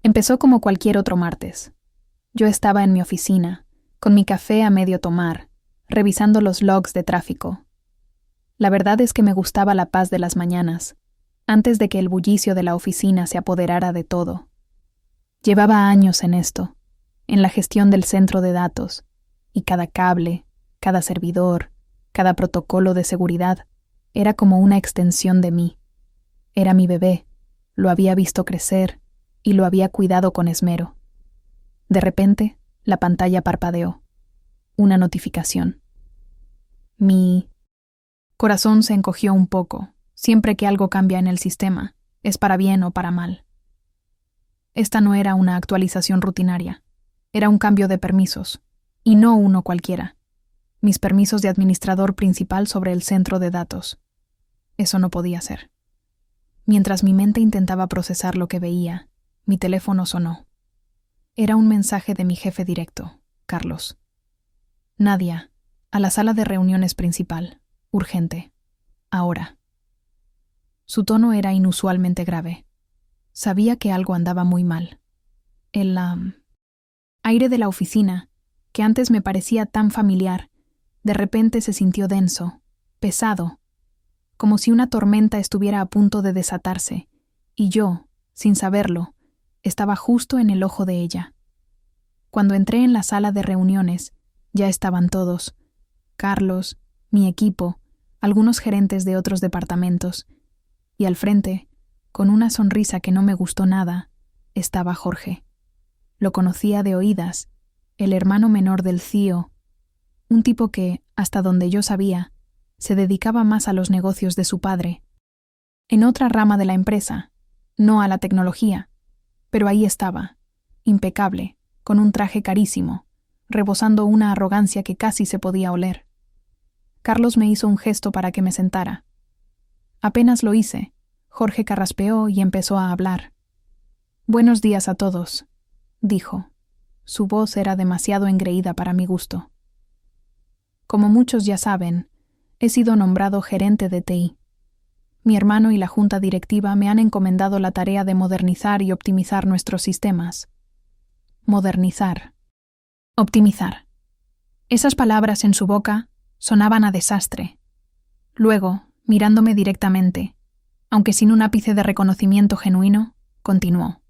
Empezó como cualquier otro martes. Yo estaba en mi oficina, con mi café a medio tomar, revisando los logs de tráfico. La verdad es que me gustaba la paz de las mañanas, antes de que el bullicio de la oficina se apoderara de todo. Llevaba años en esto, en la gestión del centro de datos, y cada cable, cada servidor, cada protocolo de seguridad era como una extensión de mí. Era mi bebé, lo había visto crecer y lo había cuidado con esmero. De repente, la pantalla parpadeó. Una notificación. Mi corazón se encogió un poco. Siempre que algo cambia en el sistema, es para bien o para mal. Esta no era una actualización rutinaria. Era un cambio de permisos, y no uno cualquiera. Mis permisos de administrador principal sobre el centro de datos. Eso no podía ser. Mientras mi mente intentaba procesar lo que veía, mi teléfono sonó. Era un mensaje de mi jefe directo, Carlos. Nadia, a la sala de reuniones principal. Urgente. Ahora. Su tono era inusualmente grave. Sabía que algo andaba muy mal. El aire de la oficina, que antes me parecía tan familiar, de repente se sintió denso, pesado, como si una tormenta estuviera a punto de desatarse, y yo, sin saberlo, estaba justo en el ojo de ella. Cuando entré en la sala de reuniones, ya estaban todos: Carlos, mi equipo, algunos gerentes de otros departamentos, y al frente, con una sonrisa que no me gustó nada, estaba Jorge. Lo conocía de oídas, el hermano menor del CEO, un tipo que, hasta donde yo sabía, se dedicaba más a los negocios de su padre, en otra rama de la empresa, no a la tecnología, pero ahí estaba, impecable, con un traje carísimo, rebosando una arrogancia que casi se podía oler. Carlos me hizo un gesto para que me sentara. Apenas lo hice, Jorge carraspeó y empezó a hablar. «Buenos días a todos», dijo. Su voz era demasiado engreída para mi gusto. Como muchos ya saben, he sido nombrado gerente de TI. Mi hermano y la junta directiva me han encomendado la tarea de modernizar y optimizar nuestros sistemas. Modernizar. Optimizar. Esas palabras en su boca sonaban a desastre. Luego, mirándome directamente, aunque sin un ápice de reconocimiento genuino, continuó.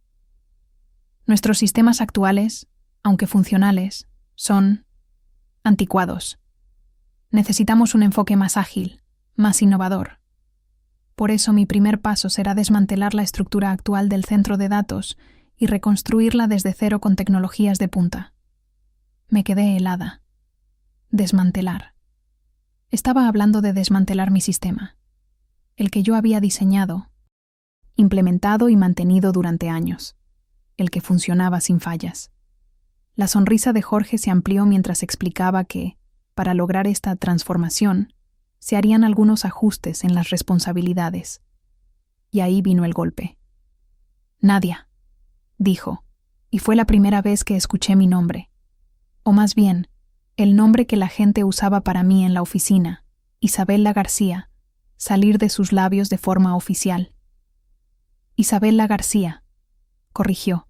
Nuestros sistemas actuales, aunque funcionales, son anticuados. Necesitamos un enfoque más ágil, más innovador. Por eso mi primer paso será desmantelar la estructura actual del centro de datos y reconstruirla desde cero con tecnologías de punta. Me quedé helada. Desmantelar. Estaba hablando de desmantelar mi sistema, el que yo había diseñado, implementado y mantenido durante años, el que funcionaba sin fallas. La sonrisa de Jorge se amplió mientras explicaba que, para lograr esta transformación, se harían algunos ajustes en las responsabilidades. Y ahí vino el golpe. «Nadia», dijo, y fue la primera vez que escuché mi nombre. O más bien, el nombre que la gente usaba para mí en la oficina, Isabela García, salir de sus labios de forma oficial. «Isabela García», corrigió,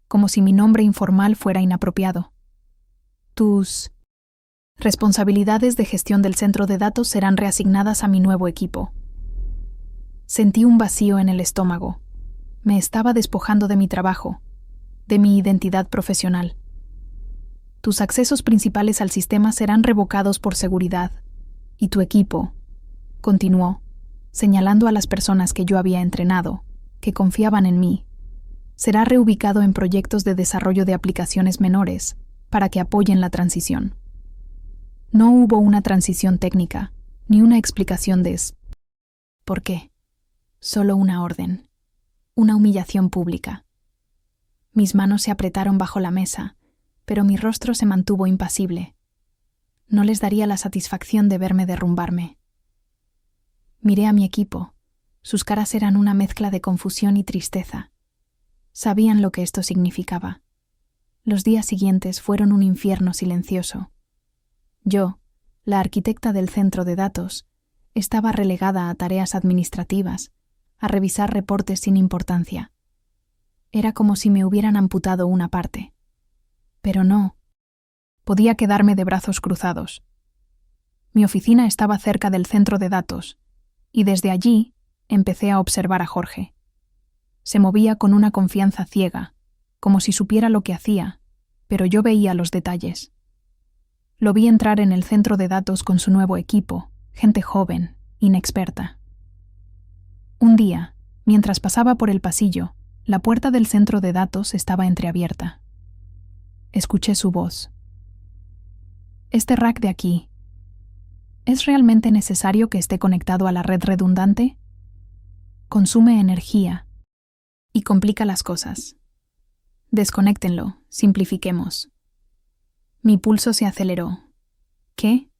como si mi nombre informal fuera inapropiado. «Tus responsabilidades de gestión del centro de datos serán reasignadas a mi nuevo equipo». Sentí un vacío en el estómago. Me estaba despojando de mi trabajo, de mi identidad profesional. «Tus accesos principales al sistema serán revocados por seguridad, y tu equipo», continuó, señalando a las personas que yo había entrenado, que confiaban en mí, «será reubicado en proyectos de desarrollo de aplicaciones menores para que apoyen la transición». No hubo una transición técnica, ni una explicación de ¿por qué? Solo una orden, una humillación pública. Mis manos se apretaron bajo la mesa, pero mi rostro se mantuvo impasible. No les daría la satisfacción de verme derrumbarme. Miré a mi equipo. Sus caras eran una mezcla de confusión y tristeza. Sabían lo que esto significaba. Los días siguientes fueron un infierno silencioso. Yo, la arquitecta del centro de datos, estaba relegada a tareas administrativas, a revisar reportes sin importancia. Era como si me hubieran amputado una parte. Pero no. Podía quedarme de brazos cruzados. Mi oficina estaba cerca del centro de datos, y desde allí empecé a observar a Jorge. Se movía con una confianza ciega, como si supiera lo que hacía, pero yo veía los detalles. Lo vi entrar en el centro de datos con su nuevo equipo, gente joven, inexperta. Un día, mientras pasaba por el pasillo, la puerta del centro de datos estaba entreabierta. Escuché su voz. «Este rack de aquí, ¿es realmente necesario que esté conectado a la red redundante? Consume energía y complica las cosas. Desconéctenlo, simplifiquemos». Mi pulso se aceleró. ¿Qué?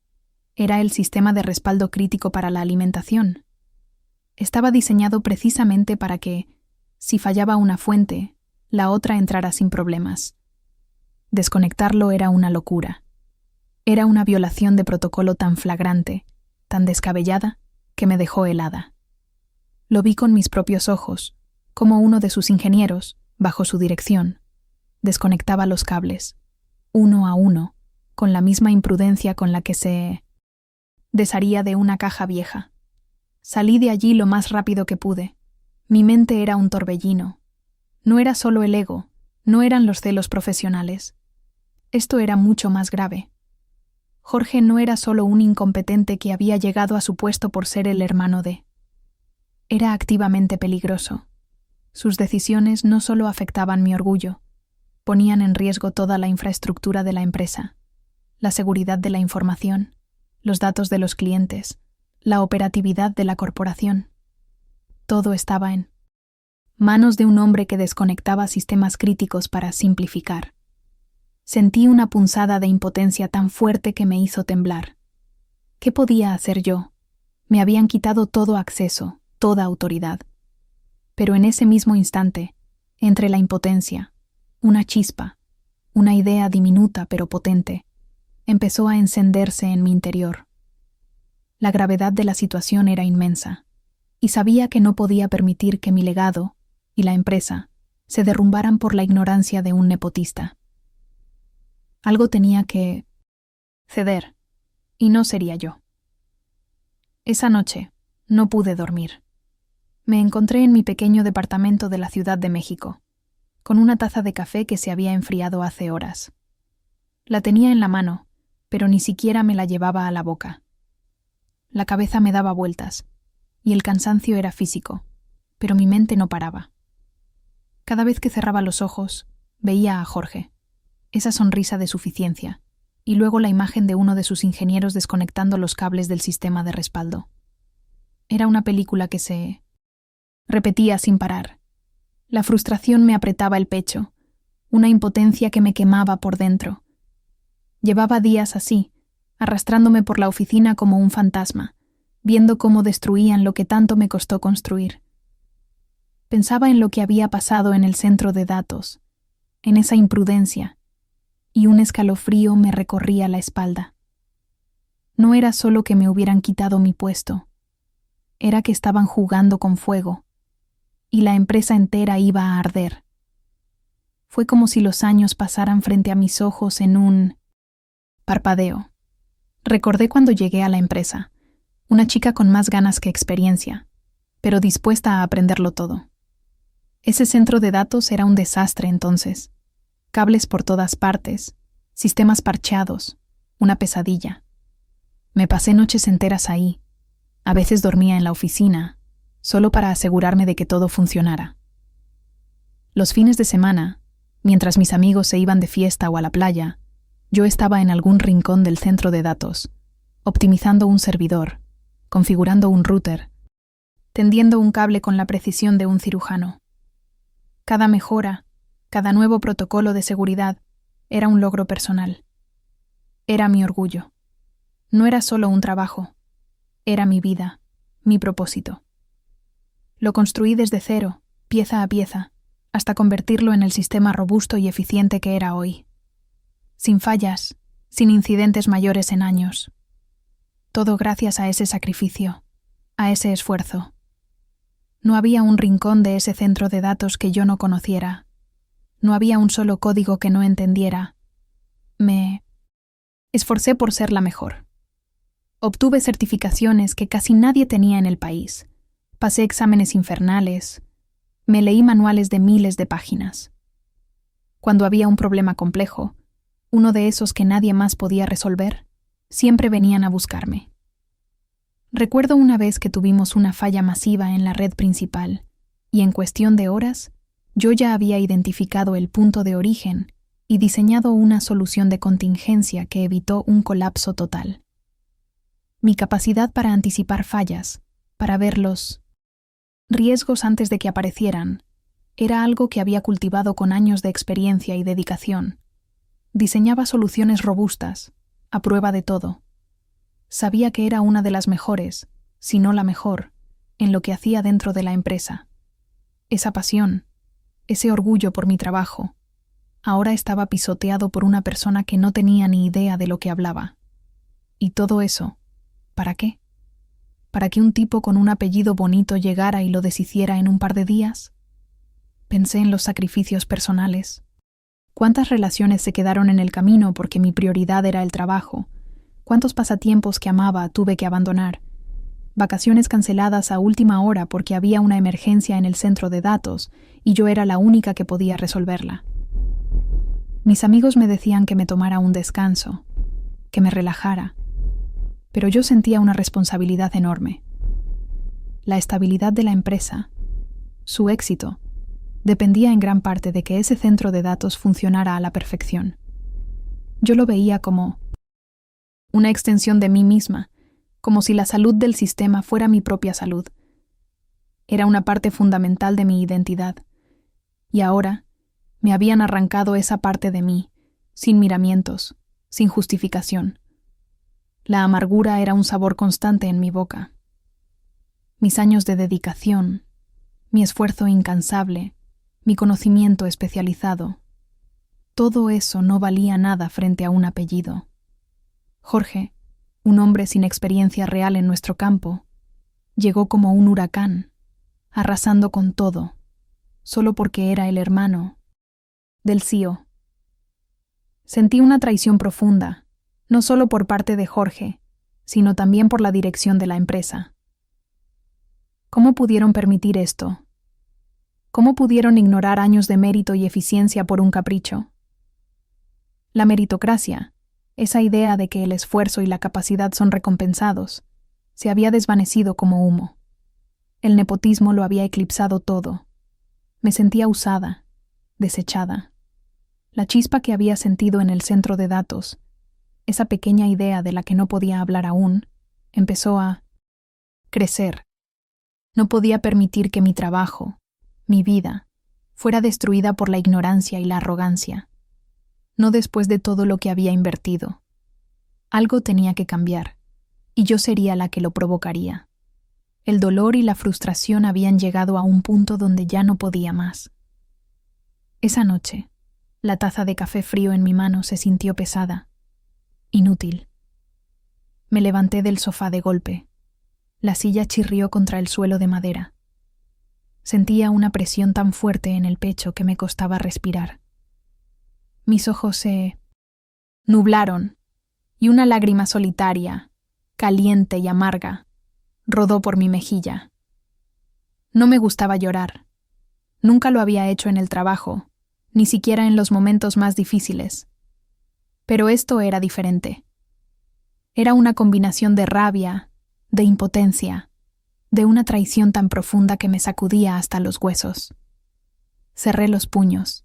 Era el sistema de respaldo crítico para la alimentación. Estaba diseñado precisamente para que, si fallaba una fuente, la otra entrara sin problemas. Desconectarlo era una locura. Era una violación de protocolo tan flagrante, tan descabellada, que me dejó helada. Lo vi con mis propios ojos, como uno de sus ingenieros, bajo su dirección, desconectaba los cables, uno a uno, con la misma imprudencia con la que se desharía de una caja vieja. Salí de allí lo más rápido que pude. Mi mente era un torbellino. No era solo el ego, no eran los celos profesionales. Esto era mucho más grave. Jorge no era solo un incompetente que había llegado a su puesto por ser el hermano de. Era activamente peligroso. Sus decisiones no solo afectaban mi orgullo, ponían en riesgo toda la infraestructura de la empresa, la seguridad de la información, los datos de los clientes, la operatividad de la corporación. Todo estaba en manos de un hombre que desconectaba sistemas críticos para simplificar. Sentí una punzada de impotencia tan fuerte que me hizo temblar. ¿Qué podía hacer yo? Me habían quitado todo acceso, toda autoridad. Pero en ese mismo instante, entre la impotencia, una chispa, una idea diminuta pero potente, empezó a encenderse en mi interior. La gravedad de la situación era inmensa, y sabía que no podía permitir que mi legado y la empresa se derrumbaran por la ignorancia de un nepotista. Algo tenía que ceder, y no sería yo. Esa noche no pude dormir. Me encontré en mi pequeño departamento de la Ciudad de México, con una taza de café que se había enfriado hace horas. La tenía en la mano, pero ni siquiera me la llevaba a la boca. La cabeza me daba vueltas, y el cansancio era físico, pero mi mente no paraba. Cada vez que cerraba los ojos, veía a Jorge, esa sonrisa de suficiencia, y luego la imagen de uno de sus ingenieros desconectando los cables del sistema de respaldo. Era una película que se repetía sin parar. La frustración me apretaba el pecho, una impotencia que me quemaba por dentro. Llevaba días así, arrastrándome por la oficina como un fantasma, viendo cómo destruían lo que tanto me costó construir. Pensaba en lo que había pasado en el centro de datos, en esa imprudencia, y un escalofrío me recorría la espalda. No era solo que me hubieran quitado mi puesto, era que estaban jugando con fuego, y la empresa entera iba a arder. Fue como si los años pasaran frente a mis ojos en un parpadeo. Recordé cuando llegué a la empresa, una chica con más ganas que experiencia, pero dispuesta a aprenderlo todo. Ese centro de datos era un desastre entonces. Cables por todas partes, sistemas parcheados, una pesadilla. Me pasé noches enteras ahí. A veces dormía en la oficina, solo para asegurarme de que todo funcionara. Los fines de semana, mientras mis amigos se iban de fiesta o a la playa, yo estaba en algún rincón del centro de datos, optimizando un servidor, configurando un router, tendiendo un cable con la precisión de un cirujano. Cada mejora, cada nuevo protocolo de seguridad, era un logro personal. Era mi orgullo. No era solo un trabajo, era mi vida, mi propósito. Lo construí desde cero, pieza a pieza, hasta convertirlo en el sistema robusto y eficiente que era hoy. Sin fallas, sin incidentes mayores en años. Todo gracias a ese sacrificio, a ese esfuerzo. No había un rincón de ese centro de datos que yo no conociera, No había un solo código que no entendiera. Me esforcé por ser la mejor. Obtuve certificaciones que casi nadie tenía en el país. Pasé exámenes infernales. Me leí manuales de miles de páginas. Cuando había un problema complejo, uno de esos que nadie más podía resolver, siempre venían a buscarme. Recuerdo una vez que tuvimos una falla masiva en la red principal, y en cuestión de horas, yo ya había identificado el punto de origen y diseñado una solución de contingencia que evitó un colapso total. Mi capacidad para anticipar fallas, para ver los riesgos antes de que aparecieran, era algo que había cultivado con años de experiencia y dedicación. Diseñaba soluciones robustas, a prueba de todo. Sabía que era una de las mejores, si no la mejor, en lo que hacía dentro de la empresa. Esa pasión, ese orgullo por mi trabajo, ahora estaba pisoteado por una persona que no tenía ni idea de lo que hablaba. Y todo eso, ¿para qué? ¿Para que un tipo con un apellido bonito llegara y lo deshiciera en un par de días? Pensé en los sacrificios personales. ¿Cuántas relaciones se quedaron en el camino porque mi prioridad era el trabajo? ¿Cuántos pasatiempos que amaba tuve que abandonar? Vacaciones canceladas a última hora porque había una emergencia en el centro de datos y yo era la única que podía resolverla. Mis amigos me decían que me tomara un descanso, que me relajara, pero yo sentía una responsabilidad enorme. La estabilidad de la empresa, su éxito, dependía en gran parte de que ese centro de datos funcionara a la perfección. Yo lo veía como una extensión de mí misma, como si la salud del sistema fuera mi propia salud. Era una parte fundamental de mi identidad, y ahora me habían arrancado esa parte de mí, sin miramientos, sin justificación. La amargura era un sabor constante en mi boca. Mis años de dedicación, mi esfuerzo incansable, mi conocimiento especializado, todo eso no valía nada frente a un apellido. Jorge, un hombre sin experiencia real en nuestro campo, llegó como un huracán, arrasando con todo, solo porque era el hermano del CEO. Sentí una traición profunda, no solo por parte de Jorge, sino también por la dirección de la empresa. ¿Cómo pudieron permitir esto? ¿Cómo pudieron ignorar años de mérito y eficiencia por un capricho? La meritocracia, esa idea de que el esfuerzo y la capacidad son recompensados, se había desvanecido como humo. El nepotismo lo había eclipsado todo. Me sentía usada, desechada. La chispa que había sentido en el centro de datos, esa pequeña idea de la que no podía hablar aún, empezó a crecer. No podía permitir que mi trabajo, mi vida, fuera destruida por la ignorancia y la arrogancia. No después de todo lo que había invertido. Algo tenía que cambiar, y yo sería la que lo provocaría. El dolor y la frustración habían llegado a un punto donde ya no podía más. Esa noche, la taza de café frío en mi mano se sintió pesada, inútil. Me levanté del sofá de golpe. La silla chirrió contra el suelo de madera. Sentía una presión tan fuerte en el pecho que me costaba respirar. Mis ojos se nublaron y una lágrima solitaria, caliente y amarga, rodó por mi mejilla. No me gustaba llorar. Nunca lo había hecho en el trabajo, ni siquiera en los momentos más difíciles. Pero esto era diferente. Era una combinación de rabia, de impotencia, de una traición tan profunda que me sacudía hasta los huesos. Cerré los puños.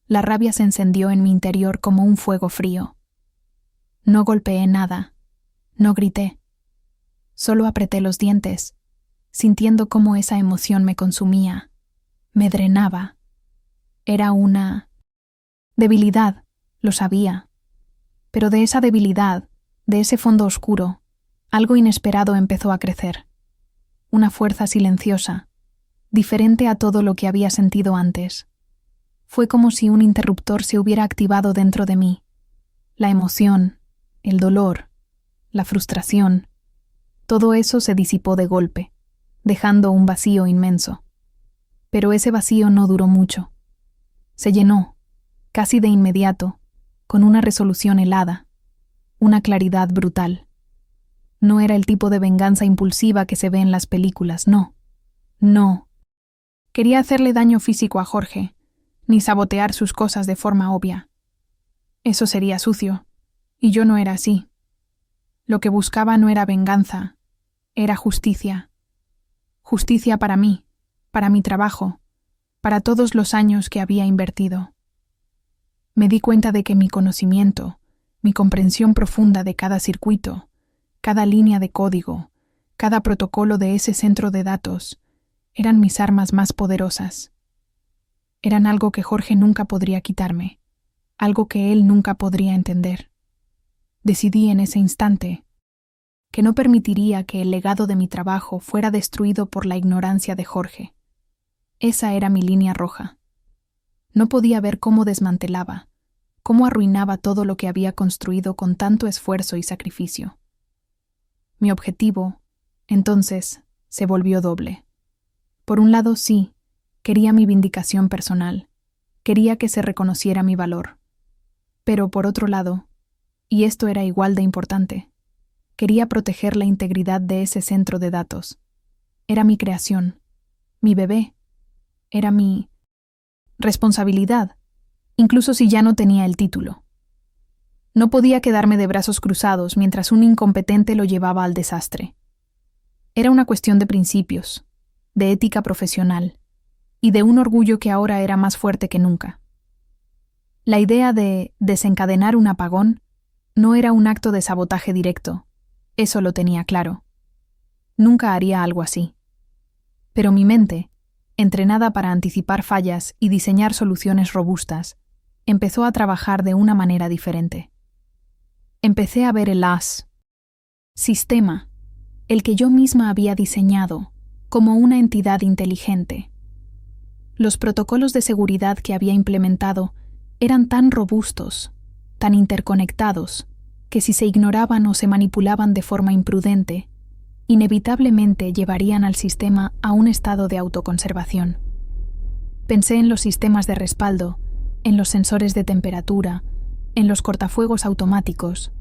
La rabia se encendió en mi interior como un fuego frío. No golpeé nada, no grité. Solo apreté los dientes, sintiendo cómo esa emoción me consumía, me drenaba. Era una debilidad, lo sabía. Pero de esa debilidad, de ese fondo oscuro, algo inesperado empezó a crecer. Una fuerza silenciosa, diferente a todo lo que había sentido antes. Fue como si un interruptor se hubiera activado dentro de mí. La emoción, el dolor, la frustración, todo eso se disipó de golpe, dejando un vacío inmenso. Pero ese vacío no duró mucho. Se llenó, casi de inmediato, con una resolución helada, una claridad brutal. No era el tipo de venganza impulsiva que se ve en las películas, no. No. Quería hacerle daño físico a Jorge, ni sabotear sus cosas de forma obvia. Eso sería sucio, y yo no era así. Lo que buscaba no era venganza, era justicia. Justicia para mí, para mi trabajo, para todos los años que había invertido. Me di cuenta de que mi conocimiento, mi comprensión profunda de cada circuito, cada línea de código, cada protocolo de ese centro de datos, eran mis armas más poderosas. Eran algo que Jorge nunca podría quitarme, algo que él nunca podría entender. Decidí en ese instante que no permitiría que el legado de mi trabajo fuera destruido por la ignorancia de Jorge. Esa era mi línea roja. No podía ver cómo desmantelaba, cómo arruinaba todo lo que había construido con tanto esfuerzo y sacrificio. Mi objetivo, entonces, se volvió doble. Por un lado, sí, quería mi vindicación personal, quería que se reconociera mi valor. Pero por otro lado, y esto era igual de importante, quería proteger la integridad de ese centro de datos. Era mi creación, mi bebé, era mi responsabilidad, incluso si ya no tenía el título. No podía quedarme de brazos cruzados mientras un incompetente lo llevaba al desastre. Era una cuestión de principios, de ética profesional, y de un orgullo que ahora era más fuerte que nunca. La idea de desencadenar un apagón no era un acto de sabotaje directo, eso lo tenía claro. Nunca haría algo así. Pero mi mente, entrenada para anticipar fallas y diseñar soluciones robustas, empezó a trabajar de una manera diferente. Empecé a ver el sistema, el que yo misma había diseñado, como una entidad inteligente. Los protocolos de seguridad que había implementado eran tan robustos, tan interconectados, que si se ignoraban o se manipulaban de forma imprudente, inevitablemente llevarían al sistema a un estado de autoconservación. Pensé en los sistemas de respaldo, en los sensores de temperatura, en los cortafuegos automáticos.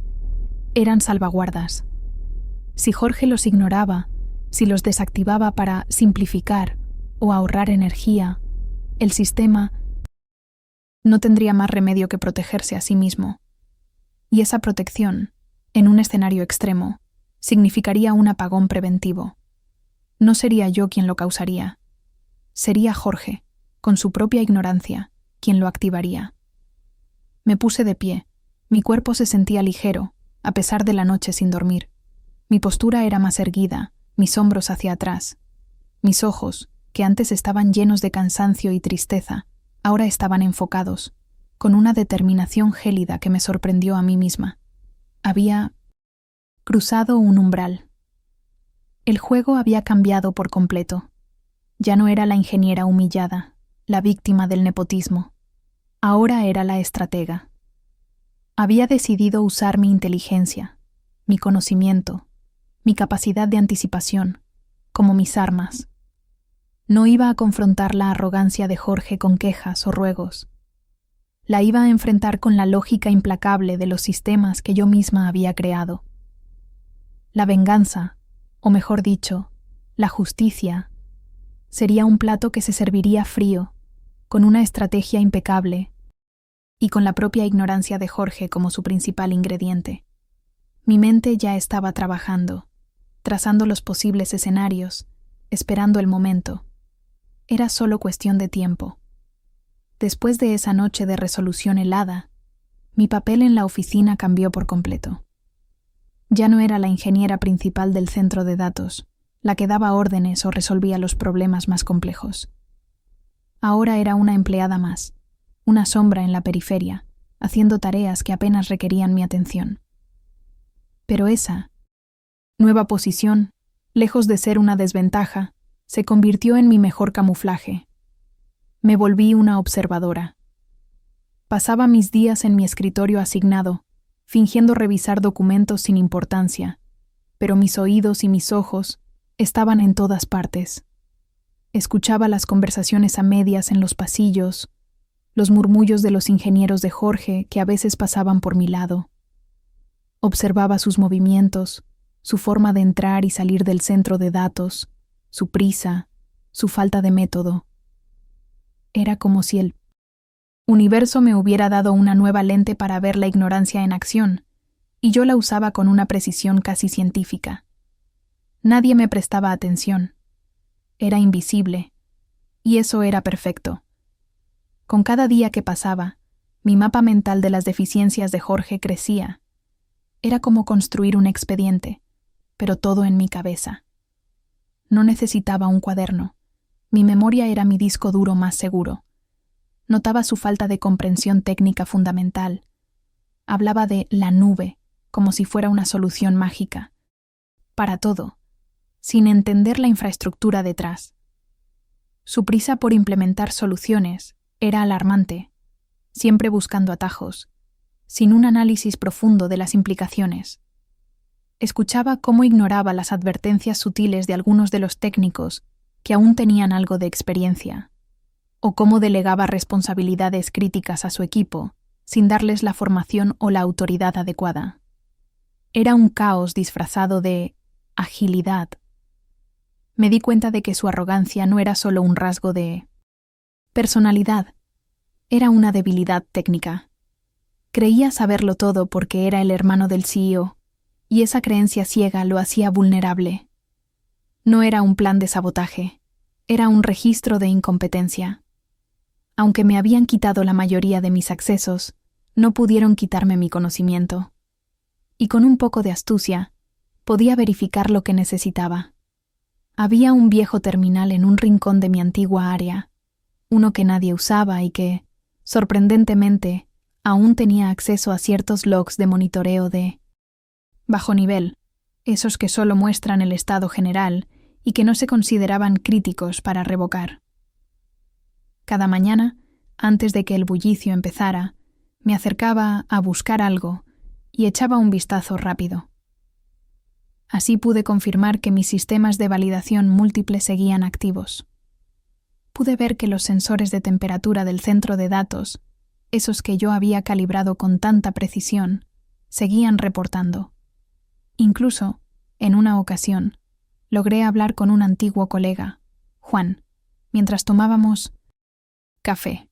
Eran salvaguardas. Si Jorge los ignoraba, si los desactivaba para simplificar o ahorrar energía, el sistema no tendría más remedio que protegerse a sí mismo. Y esa protección, en un escenario extremo, significaría un apagón preventivo. No sería yo quien lo causaría. Sería Jorge, con su propia ignorancia, quien lo activaría. Me puse de pie. Mi cuerpo se sentía ligero, a pesar de la noche sin dormir. Mi postura era más erguida, mis hombros hacia atrás. Mis ojos, que antes estaban llenos de cansancio y tristeza, ahora estaban enfocados, con una determinación gélida que me sorprendió a mí misma. Había cruzado un umbral. El juego había cambiado por completo. Ya no era la ingeniera humillada, la víctima del nepotismo. Ahora era la estratega. Había decidido usar mi inteligencia, mi conocimiento, mi capacidad de anticipación, como mis armas. No iba a confrontar la arrogancia de Jorge con quejas o ruegos. La iba a enfrentar con la lógica implacable de los sistemas que yo misma había creado. La venganza, o mejor dicho, la justicia, sería un plato que se serviría frío, con una estrategia impecable y con la propia ignorancia de Jorge como su principal ingrediente. Mi mente ya estaba trabajando, trazando los posibles escenarios, esperando el momento. Era solo cuestión de tiempo. Después de esa noche de resolución helada, mi papel en la oficina cambió por completo. Ya no era la ingeniera principal del centro de datos, la que daba órdenes o resolvía los problemas más complejos. Ahora era una empleada más, una sombra en la periferia, haciendo tareas que apenas requerían mi atención. Pero esa nueva posición, lejos de ser una desventaja, se convirtió en mi mejor camuflaje. Me volví una observadora. Pasaba mis días en mi escritorio asignado, fingiendo revisar documentos sin importancia, pero mis oídos y mis ojos estaban en todas partes. Escuchaba las conversaciones a medias en los pasillos, los murmullos de los ingenieros de Jorge que a veces pasaban por mi lado. Observaba sus movimientos, su forma de entrar y salir del centro de datos, su prisa, su falta de método. Era como si el universo me hubiera dado una nueva lente para ver la ignorancia en acción, y yo la usaba con una precisión casi científica. Nadie me prestaba atención. Era invisible, y eso era perfecto. Con cada día que pasaba, mi mapa mental de las deficiencias de Jorge crecía. Era como construir un expediente, pero todo en mi cabeza. No necesitaba un cuaderno. Mi memoria era mi disco duro más seguro. Notaba su falta de comprensión técnica fundamental. Hablaba de la nube, como si fuera una solución mágica. Para todo, sin entender la infraestructura detrás. Su prisa por implementar soluciones era alarmante, siempre buscando atajos, sin un análisis profundo de las implicaciones. Escuchaba cómo ignoraba las advertencias sutiles de algunos de los técnicos que aún tenían algo de experiencia, o cómo delegaba responsabilidades críticas a su equipo sin darles la formación o la autoridad adecuada. Era un caos disfrazado de agilidad. Me di cuenta de que su arrogancia no era solo un rasgo de personalidad, era una debilidad técnica. Creía saberlo todo porque era el hermano del CEO, y esa creencia ciega lo hacía vulnerable. No era un plan de sabotaje, era un registro de incompetencia. Aunque me habían quitado la mayoría de mis accesos, no pudieron quitarme mi conocimiento. Y con un poco de astucia, podía verificar lo que necesitaba. Había un viejo terminal en un rincón de mi antigua área, uno que nadie usaba y que, sorprendentemente, aún tenía acceso a ciertos logs de monitoreo de bajo nivel, esos que solo muestran el estado general y que no se consideraban críticos para revocar. Cada mañana, antes de que el bullicio empezara, me acercaba a buscar algo y echaba un vistazo rápido. Así pude confirmar que mis sistemas de validación múltiple seguían activos. Pude ver que los sensores de temperatura del centro de datos, esos que yo había calibrado con tanta precisión, seguían reportando. Incluso, en una ocasión, logré hablar con un antiguo colega, Juan, mientras tomábamos café.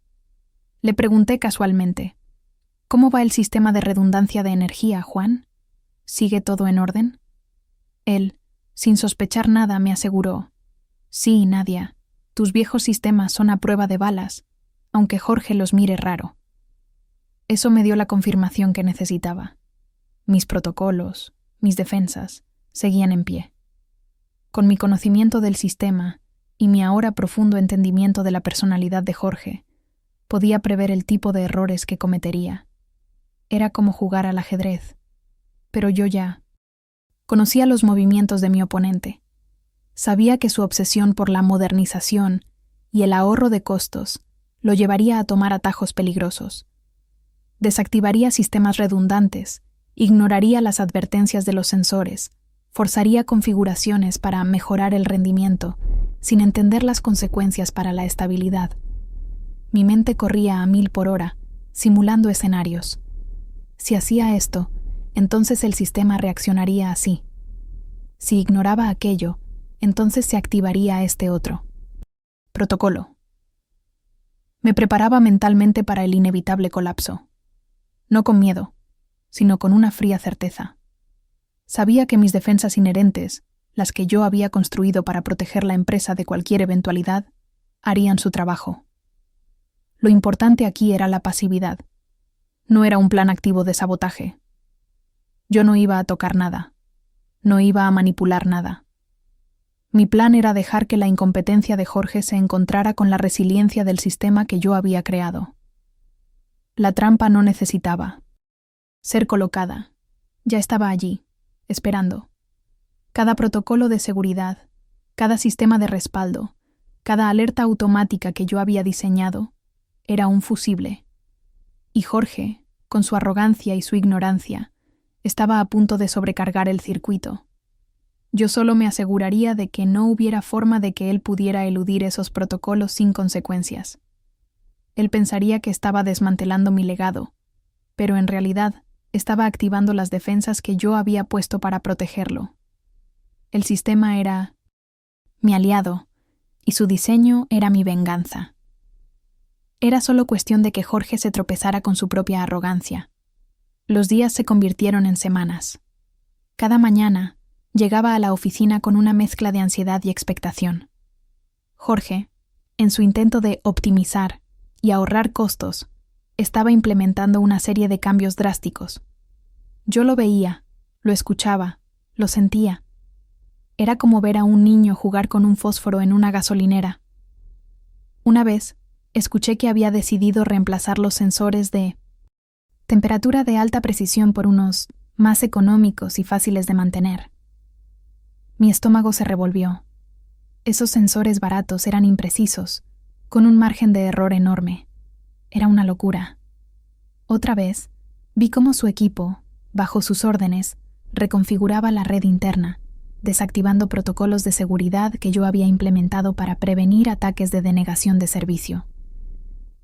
Le pregunté casualmente, ¿cómo va el sistema de redundancia de energía, Juan? ¿Sigue todo en orden? Él, sin sospechar nada, me aseguró, sí, Nadia, tus viejos sistemas son a prueba de balas, aunque Jorge los mire raro. Eso me dio la confirmación que necesitaba. Mis protocolos, mis defensas, seguían en pie. Con mi conocimiento del sistema y mi ahora profundo entendimiento de la personalidad de Jorge, podía prever el tipo de errores que cometería. Era como jugar al ajedrez. Pero yo ya conocía los movimientos de mi oponente. Sabía que su obsesión por la modernización y el ahorro de costos lo llevaría a tomar atajos peligrosos. Desactivaría sistemas redundantes, ignoraría las advertencias de los sensores, forzaría configuraciones para mejorar el rendimiento, sin entender las consecuencias para la estabilidad. Mi mente corría a 1000 por hora, simulando escenarios. Si hacía esto, entonces el sistema reaccionaría así. Si ignoraba aquello, entonces se activaría este otro. Protocolo. Me preparaba mentalmente para el inevitable colapso. No con miedo, sino con una fría certeza. Sabía que mis defensas inherentes, las que yo había construido para proteger la empresa de cualquier eventualidad, harían su trabajo. Lo importante aquí era la pasividad. No era un plan activo de sabotaje. Yo no iba a tocar nada. No iba a manipular nada. Mi plan era dejar que la incompetencia de Jorge se encontrara con la resiliencia del sistema que yo había creado. La trampa no necesitaba ser colocada. Ya estaba allí, esperando. Cada protocolo de seguridad, cada sistema de respaldo, cada alerta automática que yo había diseñado, era un fusible. Y Jorge, con su arrogancia y su ignorancia, estaba a punto de sobrecargar el circuito. Yo solo me aseguraría de que no hubiera forma de que él pudiera eludir esos protocolos sin consecuencias. Él pensaría que estaba desmantelando mi legado, pero en realidad estaba activando las defensas que yo había puesto para protegerlo. El sistema era mi aliado, y su diseño era mi venganza. Era solo cuestión de que Jorge se tropezara con su propia arrogancia. Los días se convirtieron en semanas. Cada mañana llegaba a la oficina con una mezcla de ansiedad y expectación. Jorge, en su intento de optimizar y ahorrar costos, estaba implementando una serie de cambios drásticos. Yo lo veía, lo escuchaba, lo sentía. Era como ver a un niño jugar con un fósforo en una gasolinera. Una vez, escuché que había decidido reemplazar los sensores de temperatura de alta precisión por unos más económicos y fáciles de mantener. Mi estómago se revolvió. Esos sensores baratos eran imprecisos, con un margen de error enorme. Era una locura. Otra vez, vi cómo su equipo, bajo sus órdenes, reconfiguraba la red interna, desactivando protocolos de seguridad que yo había implementado para prevenir ataques de denegación de servicio.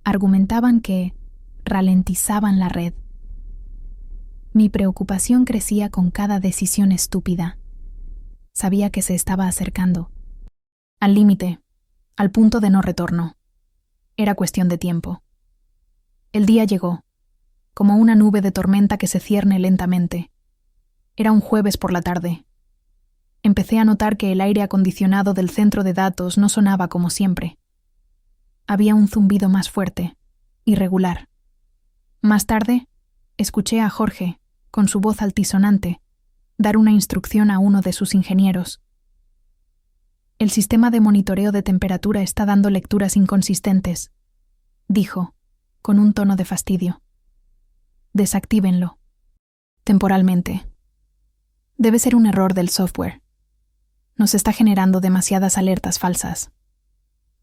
Argumentaban que ralentizaban la red. Mi preocupación crecía con cada decisión estúpida. Sabía que se estaba acercando. Al límite, al punto de no retorno. Era cuestión de tiempo. El día llegó, como una nube de tormenta que se cierne lentamente. Era un jueves por la tarde. Empecé a notar que el aire acondicionado del centro de datos no sonaba como siempre. Había un zumbido más fuerte, irregular. Más tarde, escuché a Jorge, con su voz altisonante, dar una instrucción a uno de sus ingenieros. El sistema de monitoreo de temperatura está dando lecturas inconsistentes, dijo, con un tono de fastidio. Desactívenlo. Temporalmente. Debe ser un error del software. Nos está generando demasiadas alertas falsas.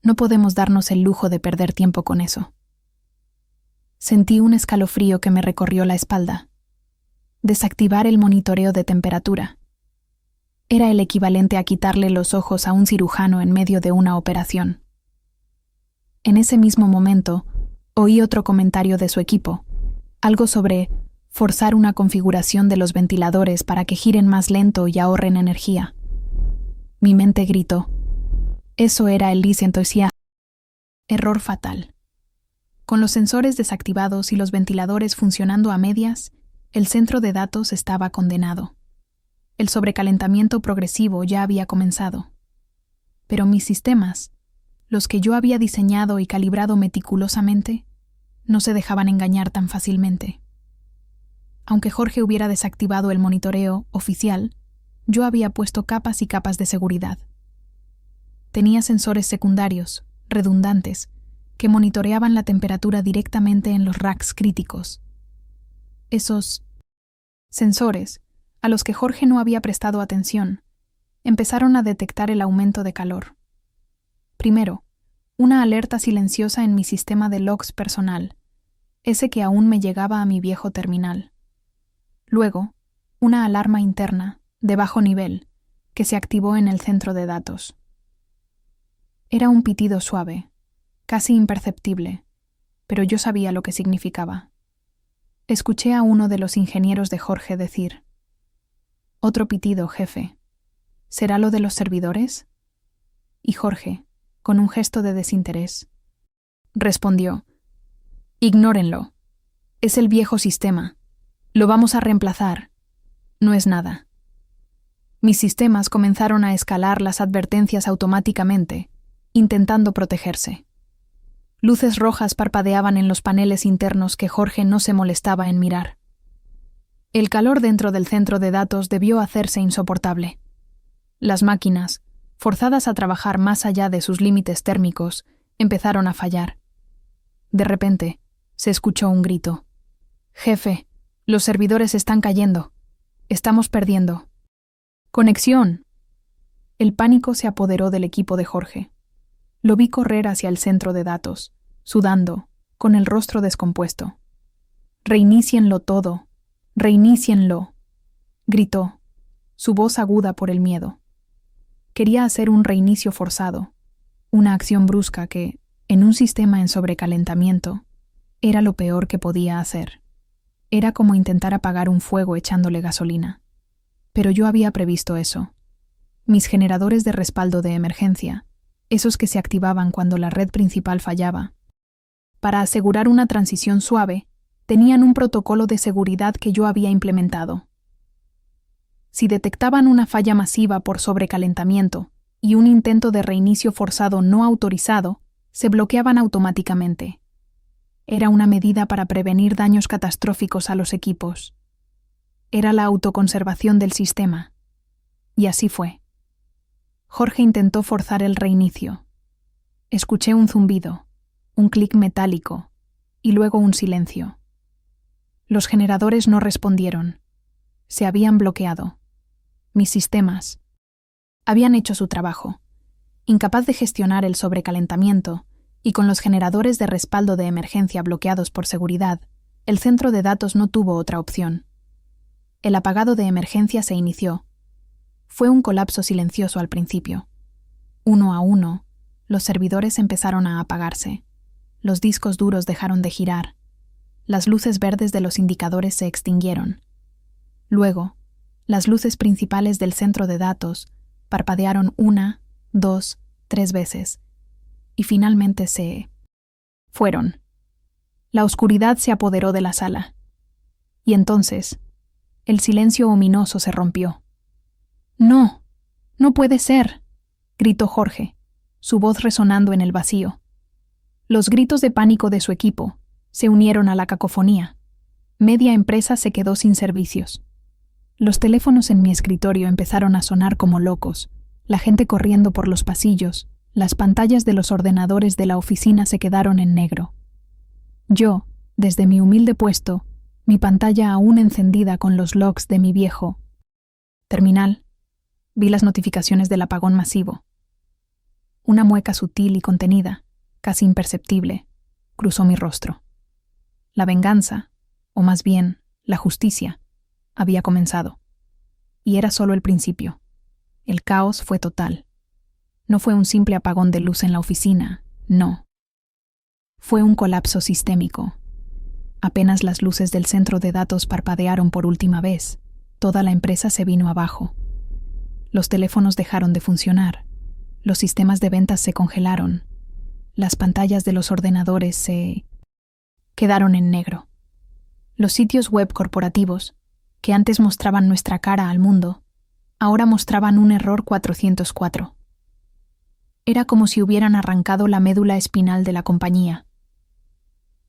No podemos darnos el lujo de perder tiempo con eso. Sentí un escalofrío que me recorrió la espalda. Desactivar el monitoreo de temperatura. Era el equivalente a quitarle los ojos a un cirujano en medio de una operación. En ese mismo momento, oí otro comentario de su equipo, algo sobre forzar una configuración de los ventiladores para que giren más lento y ahorren energía. Mi mente gritó. Eso era el licenciado. Error fatal. Con los sensores desactivados y los ventiladores funcionando a medias, el centro de datos estaba condenado. El sobrecalentamiento progresivo ya había comenzado. Pero mis sistemas, los que yo había diseñado y calibrado meticulosamente, no se dejaban engañar tan fácilmente. Aunque Jorge hubiera desactivado el monitoreo oficial, yo había puesto capas y capas de seguridad. Tenía sensores secundarios, redundantes, que monitoreaban la temperatura directamente en los racks críticos. Esos sensores, a los que Jorge no había prestado atención, empezaron a detectar el aumento de calor. Primero, una alerta silenciosa en mi sistema de logs personal, ese que aún me llegaba a mi viejo terminal. Luego, una alarma interna, de bajo nivel, que se activó en el centro de datos. Era un pitido suave, casi imperceptible, pero yo sabía lo que significaba. Escuché a uno de los ingenieros de Jorge decir: «Otro pitido, jefe. ¿Será lo de los servidores?» Y Jorge, con un gesto de desinterés, respondió: «Ignórenlo. Es el viejo sistema. Lo vamos a reemplazar. No es nada». Mis sistemas comenzaron a escalar las advertencias automáticamente, intentando protegerse. Luces rojas parpadeaban en los paneles internos que Jorge no se molestaba en mirar. El calor dentro del centro de datos debió hacerse insoportable. Las máquinas, forzadas a trabajar más allá de sus límites térmicos, empezaron a fallar. De repente, se escuchó un grito. «Jefe, los servidores están cayendo. Estamos perdiendo». «¡Conexión!». El pánico se apoderó del equipo de Jorge. Lo vi correr hacia el centro de datos, sudando, con el rostro descompuesto. «Reinícienlo todo. Reinícienlo», gritó, su voz aguda por el miedo. Quería hacer un reinicio forzado, una acción brusca que, En un sistema en sobrecalentamiento, era lo peor que podía hacer. Era como intentar apagar un fuego echándole gasolina. Pero yo había previsto eso. Mis generadores de respaldo de emergencia, esos que se activaban cuando la red principal fallaba, para asegurar una transición suave, tenían un protocolo de seguridad que yo había implementado. Si detectaban una falla masiva por sobrecalentamiento y un intento de reinicio forzado no autorizado, se bloqueaban automáticamente. Era una medida para prevenir daños catastróficos a los equipos. Era la autoconservación del sistema. Y así fue. Jorge intentó forzar el reinicio. Escuché un zumbido, un clic metálico y luego un silencio. Los generadores no respondieron. Se habían bloqueado. Mis sistemas habían hecho su trabajo. Incapaz de gestionar el sobrecalentamiento y con los generadores de respaldo de emergencia bloqueados por seguridad, el centro de datos no tuvo otra opción. El apagado de emergencia se inició. Fue un colapso silencioso al principio. Uno a uno, los servidores empezaron a apagarse. Los discos duros dejaron de girar. Las luces verdes de los indicadores se extinguieron. Luego, las luces principales del centro de datos parpadearon 1, 2, 3 veces, y finalmente se fueron. La oscuridad se apoderó de la sala. Y entonces, el silencio ominoso se rompió. «No, no puede ser», gritó Jorge, su voz resonando en el vacío. Los gritos de pánico de su equipo se unieron a la cacofonía. Media empresa se quedó sin servicios. Los teléfonos en mi escritorio empezaron a sonar como locos, la gente corriendo por los pasillos, las pantallas de los ordenadores de la oficina se quedaron en negro. Yo, desde mi humilde puesto, mi pantalla aún encendida con los logs de mi viejo terminal, vi las notificaciones del apagón masivo. Una mueca sutil y contenida, casi imperceptible, cruzó mi rostro. La venganza, o más bien, la justicia, había comenzado. Y era solo el principio. El caos fue total. No fue un simple apagón de luz en la oficina, no. Fue un colapso sistémico. Apenas las luces del centro de datos parpadearon por última vez, toda la empresa se vino abajo. Los teléfonos dejaron de funcionar. Los sistemas de ventas se congelaron. Las pantallas de los ordenadores se quedaron en negro. Los sitios web corporativos, que antes mostraban nuestra cara al mundo, ahora mostraban un error 404. Era como si hubieran arrancado la médula espinal de la compañía.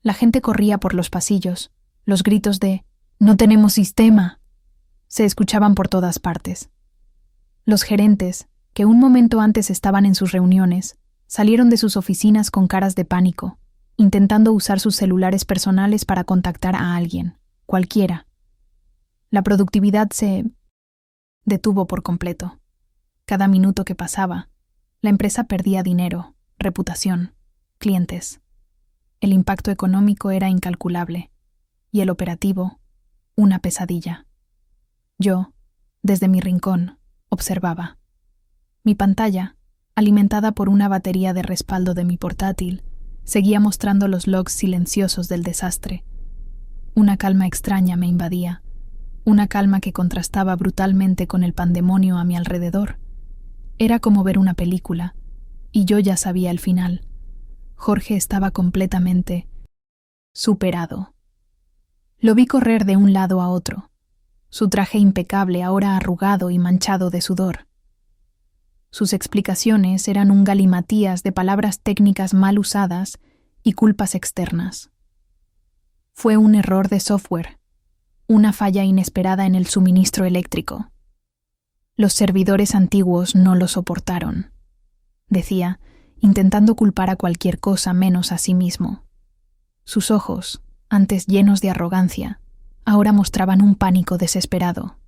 La gente corría por los pasillos. Los gritos de «¡No tenemos sistema!» se escuchaban por todas partes. Los gerentes, que un momento antes estaban en sus reuniones, salieron de sus oficinas con caras de pánico, intentando usar sus celulares personales para contactar a alguien, cualquiera. La productividad se detuvo por completo. Cada minuto que pasaba, la empresa perdía dinero, reputación, clientes. El impacto económico era incalculable, y el operativo, una pesadilla. Yo, desde mi rincón, observaba. Mi pantalla, alimentada por una batería de respaldo de mi portátil, seguía mostrando los logs silenciosos del desastre. Una calma extraña me invadía, una calma que contrastaba brutalmente con el pandemonio a mi alrededor. Era como ver una película, y yo ya sabía el final. Jorge estaba completamente superado. Lo vi correr de un lado a otro, su traje impecable ahora arrugado y manchado de sudor. Sus explicaciones eran un galimatías de palabras técnicas mal usadas y culpas externas. Fue un error de software, una falla inesperada en el suministro eléctrico. Los servidores antiguos no lo soportaron, decía, intentando culpar a cualquier cosa menos a sí mismo. Sus ojos, antes llenos de arrogancia, ahora mostraban un pánico desesperado.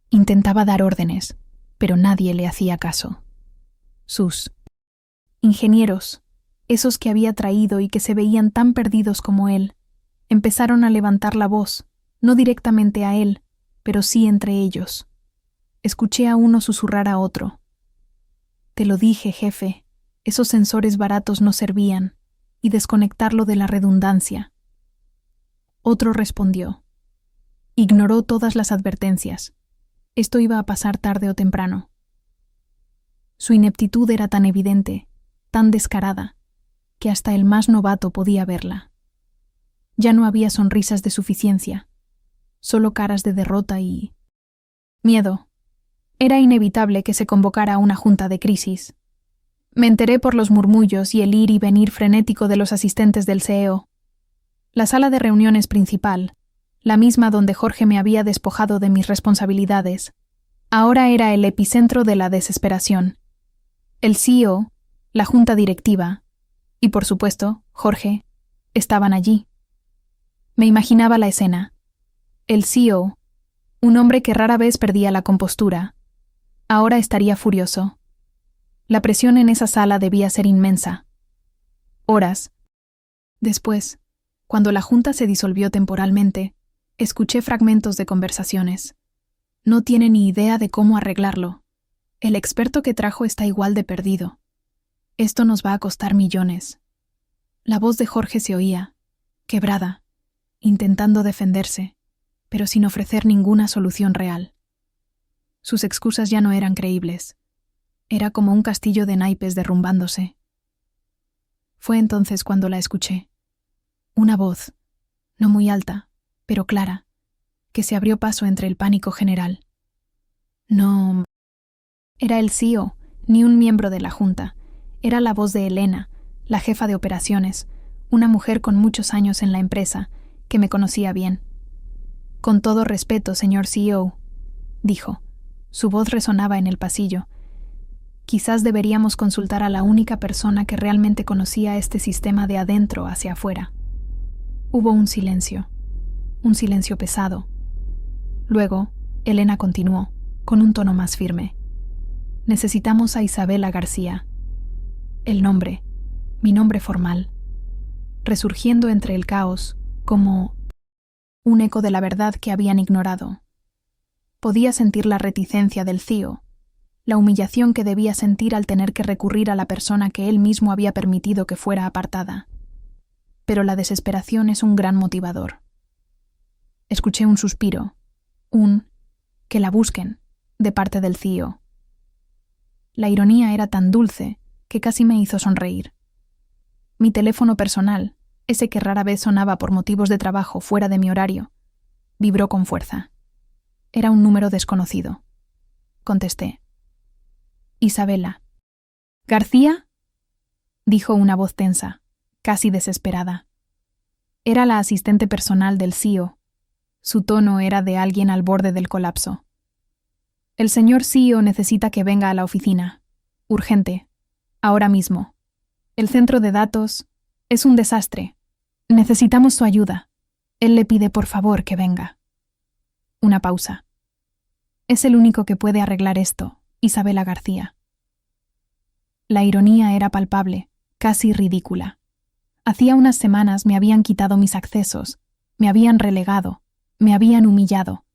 Intentaba dar órdenes, pero nadie le hacía caso. Sus ingenieros, esos que había traído y que se veían tan perdidos como él, empezaron a levantar la voz, no directamente a él, pero sí entre ellos. Escuché a uno susurrar a otro. «Te lo dije, jefe, Esos sensores baratos no servían, y desconectarlo de la redundancia. Otro respondió. Ignoró todas las advertencias. Esto iba a pasar tarde o temprano. Su ineptitud era tan evidente, tan descarada, que hasta el más novato podía verla. Ya no había sonrisas de suficiencia, solo caras de derrota y miedo. Era inevitable que se convocara una junta de crisis. Me enteré por los murmullos y el ir y venir frenético de los asistentes del CEO. La sala de reuniones principal, la misma donde Jorge me había despojado de mis responsabilidades, ahora era el epicentro de la desesperación. El CEO, la junta directiva y, por supuesto, Jorge, estaban allí. Me imaginaba la escena. El CEO, un hombre que rara vez perdía la compostura, ahora estaría furioso. La presión en esa sala debía ser inmensa. Horas después, cuando la junta se disolvió temporalmente, escuché fragmentos de conversaciones. No tiene ni idea de cómo arreglarlo. El experto que trajo está igual de perdido. Esto nos va a costar millones. La voz de Jorge se oía, quebrada, intentando defenderse, pero sin ofrecer ninguna solución real. Sus excusas ya no eran creíbles. Era como un castillo de naipes derrumbándose. Fue entonces cuando la escuché. Una voz, no muy alta, pero clara, que se abrió paso entre el pánico general. No. Era el CEO, ni un miembro de la junta. Era la voz de Elena, la jefa de operaciones, una mujer con muchos años en la empresa, que me conocía bien. Con todo respeto, señor CEO, dijo. Su voz resonaba en el pasillo. Quizás deberíamos consultar a la única persona que realmente conocía este sistema de adentro hacia afuera. Hubo un silencio pesado. Luego, Elena continuó, con un tono más firme. Necesitamos a Isabela García. El nombre, mi nombre formal, resurgiendo entre el caos como un eco de la verdad que habían ignorado. Podía sentir la reticencia del CEO, la humillación que debía sentir al tener que recurrir a la persona que él mismo había permitido que fuera apartada. Pero la desesperación es un gran motivador. Escuché un suspiro, que la busquen, de parte del CEO. La ironía era tan dulce que casi me hizo sonreír. Mi teléfono personal, ese que rara vez sonaba por motivos de trabajo fuera de mi horario, vibró con fuerza. Era un número desconocido. Contesté. Isabela. ¿García? Dijo una voz tensa, casi desesperada. Era la asistente personal del CEO. Su tono era de alguien al borde del colapso. El señor CEO necesita que venga a la oficina. Urgente. Ahora mismo. El centro de datos es un desastre. Necesitamos su ayuda. Él le pide por favor que venga. Una pausa. Es el único que puede arreglar esto, Isabela García. La ironía era palpable, casi ridícula. Hacía unas semanas me habían quitado mis accesos, me habían relegado, me habían humillado.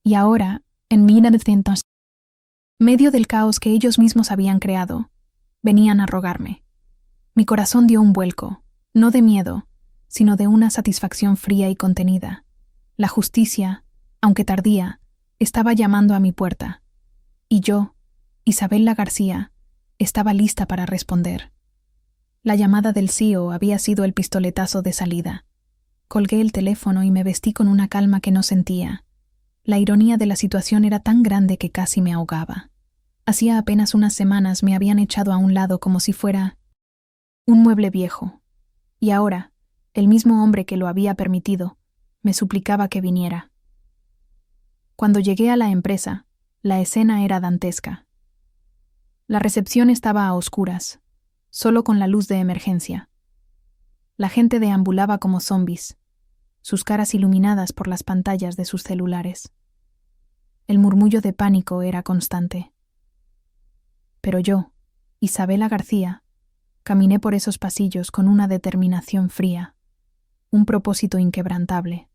Y ahora, en medio del caos que ellos mismos habían creado, venían a rogarme. Mi corazón dio un vuelco, no de miedo, sino de una satisfacción fría y contenida. La justicia, aunque tardía, estaba llamando a mi puerta. Y yo, Isabela García, estaba lista para responder. La llamada del CEO había sido el pistoletazo de salida. Colgué el teléfono y me vestí con una calma que no sentía. La ironía de la situación era tan grande que casi me ahogaba. Hacía apenas unas semanas me habían echado a un lado como si fuera un mueble viejo. Y ahora, el mismo hombre que lo había permitido, me suplicaba que viniera. Cuando llegué a la empresa, la escena era dantesca. La recepción estaba a oscuras, solo con la luz de emergencia. La gente deambulaba como zombis, sus caras iluminadas por las pantallas de sus celulares. El murmullo de pánico era constante. Pero yo, Isabela García, caminé por esos pasillos con una determinación fría, un propósito inquebrantable.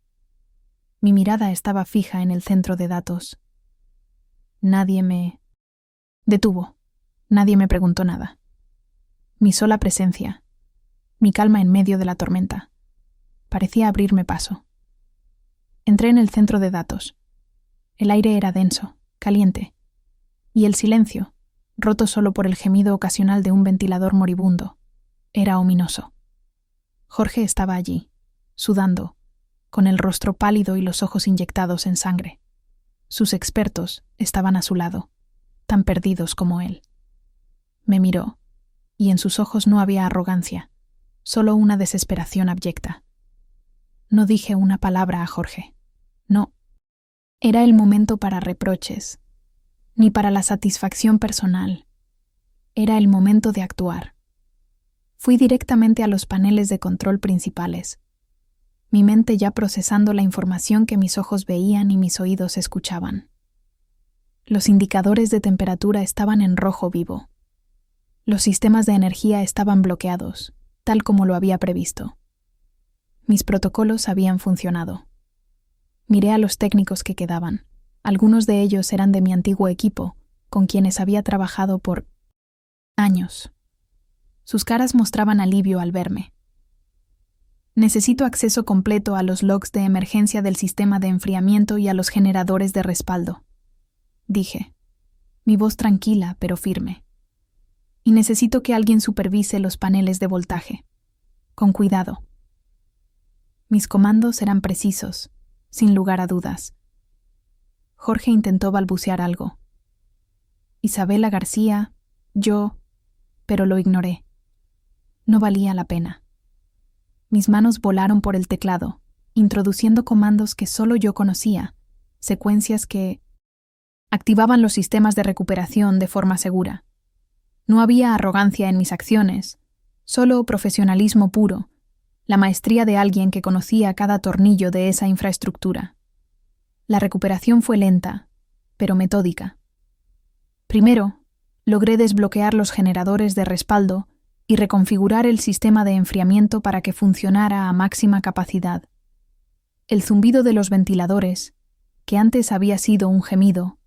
Mi mirada estaba fija en el centro de datos. Nadie me detuvo. Nadie me preguntó nada. mi sola presencia, mi calma en medio de la tormenta, parecía abrirme paso. Entré en el centro de datos. El aire era denso, caliente, y el silencio, roto solo por el gemido ocasional de un ventilador moribundo, era ominoso. Jorge estaba allí, sudando, con el rostro pálido y los ojos inyectados en sangre. Sus expertos estaban a su lado, tan perdidos como él. Me miró, y en sus ojos no había arrogancia, solo una desesperación abyecta. No dije una palabra a Jorge. No. Era el momento para reproches, ni para la satisfacción personal. Era el momento de actuar. Fui directamente a los paneles de control principales, mi mente ya procesando la información que mis ojos veían y mis oídos escuchaban. Los indicadores de temperatura estaban en rojo vivo. Los sistemas de energía estaban bloqueados, tal como lo había previsto. Mis protocolos habían funcionado. Miré a los técnicos que quedaban. Algunos de ellos eran de mi antiguo equipo, con quienes había trabajado por años. Sus caras mostraban alivio al verme. Necesito acceso completo a los logs de emergencia del sistema de enfriamiento y a los generadores de respaldo, dije, mi voz tranquila pero firme. Y necesito que alguien supervise los paneles de voltaje. Con cuidado. Mis comandos eran precisos, sin lugar a dudas. Jorge intentó balbucear algo. Isabela García, yo, pero lo ignoré. No valía la pena. Mis manos volaron por el teclado, introduciendo comandos que solo yo conocía, secuencias que activaban los sistemas de recuperación de forma segura. No había arrogancia en mis acciones, solo profesionalismo puro, la maestría de alguien que conocía cada tornillo de esa infraestructura. La recuperación fue lenta, pero metódica. Primero, logré desbloquear los generadores de respaldo y reconfigurar el sistema de enfriamiento para que funcionara a máxima capacidad. El zumbido de los ventiladores, que antes había sido un gemido,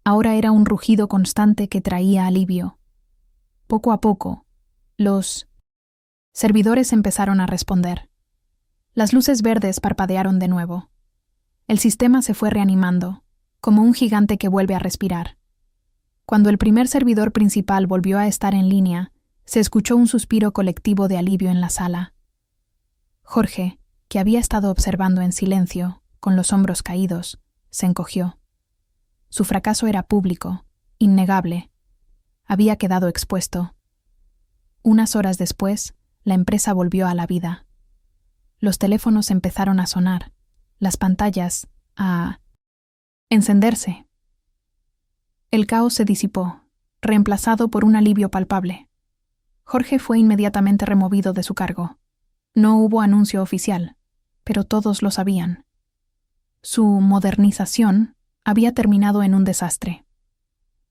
ahora era un rugido constante que traía alivio. Poco a poco, los servidores empezaron a responder. Las luces verdes parpadearon de nuevo. El sistema se fue reanimando, como un gigante que vuelve a respirar. Cuando el primer servidor principal volvió a estar en línea, se escuchó un suspiro colectivo de alivio en la sala. Jorge, que había estado observando en silencio, con los hombros caídos, se encogió. Su fracaso era público, innegable. Había quedado expuesto. Unas horas después, la empresa volvió a la vida. Los teléfonos empezaron a sonar, las pantallas a encenderse. El caos se disipó, reemplazado por un alivio palpable. Jorge fue inmediatamente removido de su cargo. No hubo anuncio oficial, pero todos lo sabían. Su modernización había terminado en un desastre.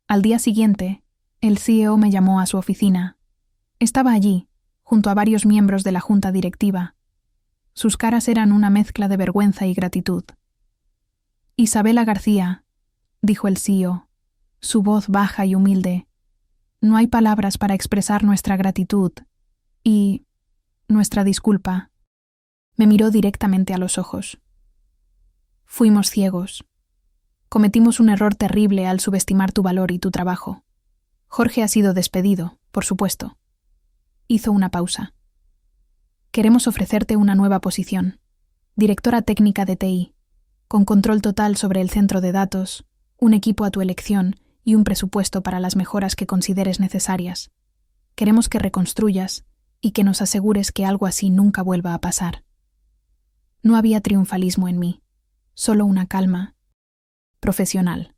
Al día siguiente, el CEO me llamó a su oficina. Estaba allí, junto a varios miembros de la junta directiva. Sus caras eran una mezcla de vergüenza y gratitud. Isabela García, dijo el CEO, su voz baja y humilde. No hay palabras para expresar nuestra gratitud y nuestra disculpa. Me miró directamente a los ojos. Fuimos ciegos. Cometimos un error terrible al subestimar tu valor y tu trabajo. Jorge ha sido despedido, por supuesto. Hizo una pausa. Queremos ofrecerte una nueva posición. Directora técnica de TI, con control total sobre el centro de datos, un equipo a tu elección y un presupuesto para las mejoras que consideres necesarias. Queremos que reconstruyas y que nos asegures que algo así nunca vuelva a pasar. No había triunfalismo en mí, solo una calma profesional.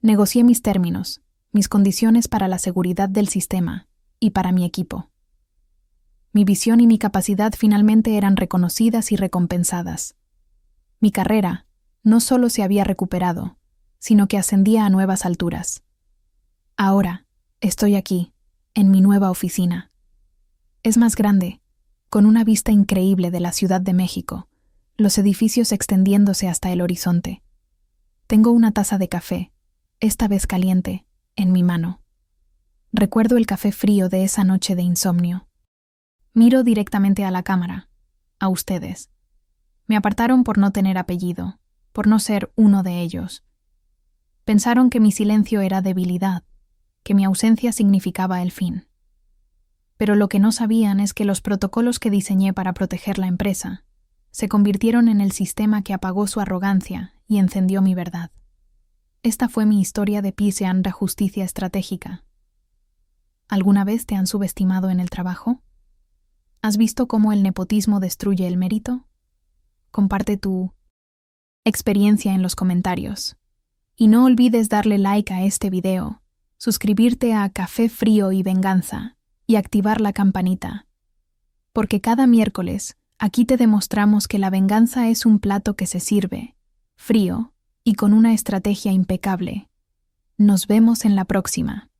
Negocié mis términos, mis condiciones para la seguridad del sistema y para mi equipo. Mi visión y mi capacidad finalmente eran reconocidas y recompensadas. Mi carrera no solo se había recuperado, sino que ascendía a nuevas alturas. Ahora estoy aquí, en mi nueva oficina. Es más grande, con una vista increíble de la Ciudad de México, los edificios extendiéndose hasta el horizonte. Tengo una taza de café, esta vez caliente, en mi mano. Recuerdo el café frío de esa noche de insomnio. Miro directamente a la cámara, a ustedes. Me apartaron por no tener apellido, por no ser uno de ellos. Pensaron que mi silencio era debilidad, que mi ausencia significaba el fin. Pero lo que no sabían es que los protocolos que diseñé para proteger la empresa se convirtieron en el sistema que apagó su arrogancia y encendió mi verdad. Esta fue mi historia de Pisean de justicia estratégica. ¿Alguna vez te han subestimado en el trabajo? ¿Has visto cómo el nepotismo destruye el mérito? Comparte tu experiencia en los comentarios. Y no olvides darle like a este video, suscribirte a Café Frío y Venganza y activar la campanita. Porque cada miércoles aquí te demostramos que la venganza es un plato que se sirve, frío y con una estrategia impecable. Nos vemos en la próxima.